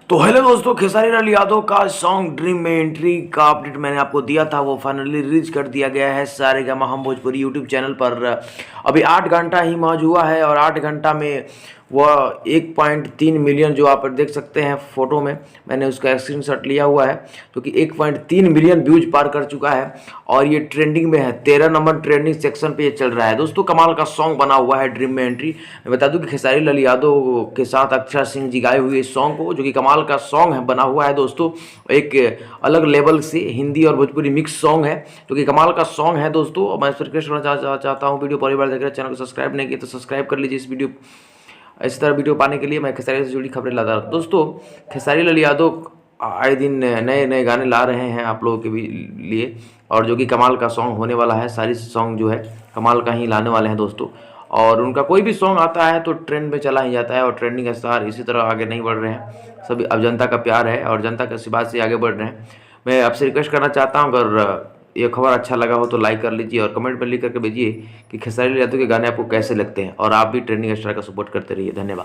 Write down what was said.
तो हेलो दोस्तों, खेसारी लाल यादव का सॉन्ग ड्रीम में एंट्री का अपडेट मैंने आपको दिया था, वो फाइनली रिलीज कर दिया गया है सारेगामा हम भोजपुरी यूट्यूब चैनल पर। अभी 8 घंटा ही मौज हुआ है और 8 घंटा में वह 1.3 मिलियन, जो आप देख सकते हैं फोटो में, मैंने उसका स्क्रीनशॉट लिया हुआ है, जो कि 1.3 मिलियन व्यूज पार कर चुका है और ये ट्रेंडिंग में है। 13 नंबर ट्रेंडिंग सेक्शन पे ये चल रहा है दोस्तों। कमाल का सॉन्ग बना हुआ है ड्रीम में एंट्री। मैं बता दूं कि खेसारी लाल यादव के साथ अक्षर सिंह जी गाए हुए इस सॉन्ग को, जो कि कमाल का सॉन्ग है, बना हुआ है दोस्तों। एक अलग लेवल से हिंदी और भोजपुरी मिक्स सॉन्ग है, जो कि कमाल का सॉन्ग है दोस्तों। और मैं रिक्वेस्ट करना चाहता हूँ, वीडियो पहली बार देख रहे हैं, चैनल को सब्सक्राइब नहीं किया तो सब्सक्राइब कर लीजिए। इसी तरह वीडियो पाने के लिए मैं खेसारी से जुड़ी खबरें लाता रहता हूं दोस्तों। खेसारी लाल यादव आए दिन नए नए गाने ला रहे हैं आप लोगों के भी लिए, और जो कि कमाल का सॉन्ग होने वाला है। सारी सॉन्ग जो है कमाल का ही लाने वाले हैं दोस्तों। और उनका कोई भी सॉन्ग आता है तो ट्रेंड में चला ही जाता है, और ट्रेंडिंग स्टार इसी तरह आगे नहीं बढ़ रहे हैं। सभी अब जनता का प्यार है और जनता के आशीर्वाद से आगे बढ़ रहे हैं। मैं आपसे रिक्वेस्ट करना चाहता हूँ, अगर ये खबर अच्छा लगा हो तो लाइक कर लीजिए और कमेंट में लिख करके भेजिए कि खेसारी लाल यादव के गाने आपको कैसे लगते हैं, और आप भी ट्रेंडिंग स्टार का सपोर्ट करते रहिए। धन्यवाद।